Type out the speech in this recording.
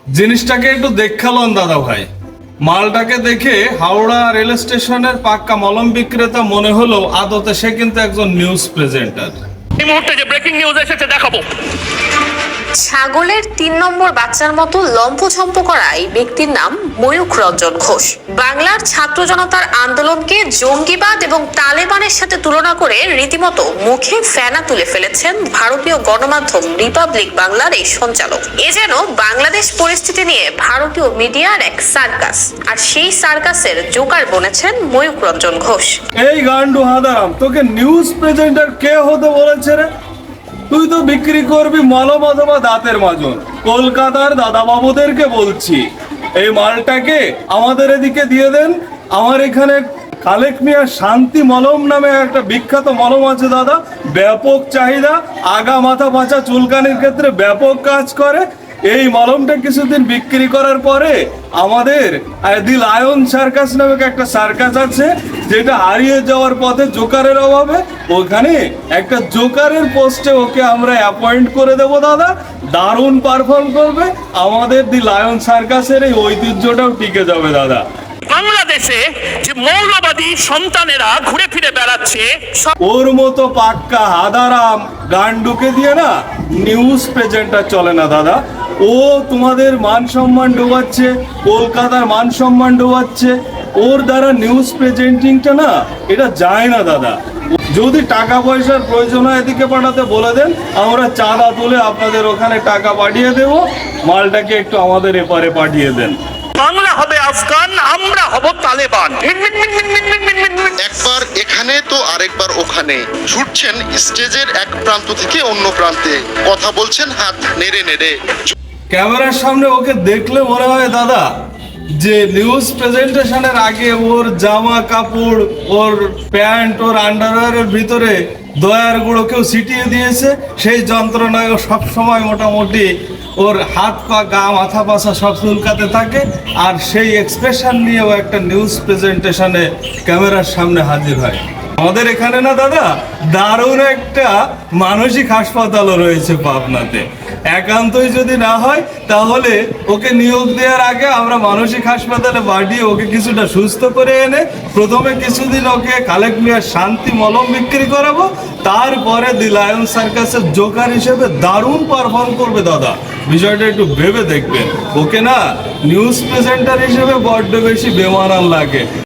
জিনিসটাকে একটু দেখালন দাদা ভাই। মালটাকে দেখে হাওড়া রেল স্টেশনের পাক্কা মলম বিক্রেতা মনে হলো, আদতে সে কিন্তু একজন নিউজ প্রেজেন্টার। এই মুহূর্তে যে ব্রেকিং নিউজ এসেছে দেখাবো। ছাগলের ৩ নম্বর বাচ্চার মতো লম্ফঝম্প করা এই ব্যক্তির নাম ময়ূখ রঞ্জন ঘোষ। বাংলার ছাত্র জনতার আন্দোলনকে জঙ্গিবাদ এবং তালেবানের সাথে তুলনা করে রীতিমতো মুখে ফেনা তুলে ফেলেছেন ভারতীয় গণমাধ্যম রিপাবলিক বাংলার এই সঞ্চালক। এ যেন বাংলাদেশ পরিস্থিতি নিয়ে ভারতীয় মিডিয়ার এক সার্কাস, আর সেই সার্কাসের জোকার বনেছেন ময়ূখ রঞ্জন ঘোষ। এই গান্ডু হাদারাম, তোকে নিউজ প্রেজেন্টার কে হতে বলেছে রে? তুই তো বিক্রি করবি মলম অথবা দাঁতের মাজন। কলকাতার দাদাবাবুদেরকে বলছি, এই মালটাকে আমাদের এদিকে দিয়ে দেন। আমার এখানে কালেক মিয়া শান্তি মলম নামে একটা বিখ্যাত মলম আছে দাদা, ব্যাপক চাহিদা, আগা মাথা পাঁচা চুলকানির ক্ষেত্রে ব্যাপক কাজ করে। এই মলমটা কিছুদিন বিক্রি করার পরে আমাদের দি লায়ন সার্কাস নামে একটা সার্কাস আছে, যেটা হারিয়ে যাওয়ার পথে জোকারের অভাবে ওখানে একটা জোকারের পোস্টে ওকে আমরা অ্যাপয়েন্ট করে দেব দাদা। দারুণ পারফর্ম করবে, আমাদের দি লায়ন সার্কাসের এই ঐতিহ্যটাও টিকে যাবে দাদা। বাংলাদেশে যে মৌলবাদী সন্তানেরা ঘুরে ফিরে বেড়াচ্ছে, ওর মতো পাক্কা হাদারাম গান্ডুকে দিয়ে না নিউজ প্রেজেন্টার চলে না দাদা। ও তোমাদের মান সম্মান ডোবাচ্ছে, কলকাতার মান সম্মান ডোবাচ্ছে। ওর দ্বারা নিউজ প্রেজেন্টিংটা না, এটা যায় না দাদা। যদি টাকা পয়সার প্রয়োজন হয় এদিকে পাঠাতে বলে দেন, আমরা চাঁদা তুলে আপনাদের ওখানে টাকা পাঠিয়ে দেব। মালটাকে একটু আমাদের এপারে পাঠিয়ে দেন। বাংলা হবে আফগান, আমরা হব তালেবান। একবার এখানে তো আরেকবার ওখানে, ছুটছেন স্টেজের এক প্রান্ত থেকে অন্য প্রান্তে, কথা বলছেন হাত নেড়ে নেড়ে। ক্যামেরার সামনে ওকে দেখলে মনে হয় দাদা যে নিউজ প্রেজেন্টেশনের আগে ওর জামা কাপড়, ওর প্যান্ট, ওর আন্ডারওয়্যারের ভিতরে দয়ার গুঁড়ো কেউ ছিটিয়ে দিয়েছে। সেই যন্ত্রণায় ও সবসময় মোটামুটি ওর হাত পা গা মাথা পাশা সব চুলকাতে থাকে, আর সেই এক্সপ্রেশন নিয়েও একটা নিউজ প্রেজেন্টেশনে ক্যামেরার সামনে হাজির হয়। আমাদের এখানে না দাদা দারুণ একটা মানসিক হাসপাতালও রয়েছে পাবনাতে। একান্তই যদি না হয় তাহলে ওকে নিয়োগ দেওয়ার আগে আমরা মানসিক হাসপাতালে পাঠিয়ে ওকে কিছুটা সুস্থ করে এনে প্রথমে কিছুদিন ওকে কালেক মিয়ার শান্তি মলম বিক্রি করাবো, তারপরে দি লায়ন সার্কাসের জোকার হিসেবে দারুণ পারফর্ম করবে দাদা। বিষয়টা একটু ভেবে দেখবেন। ওকে না নিউজ প্রেজেন্টার হিসেবে বড্ড বেশি বেমানান লাগে।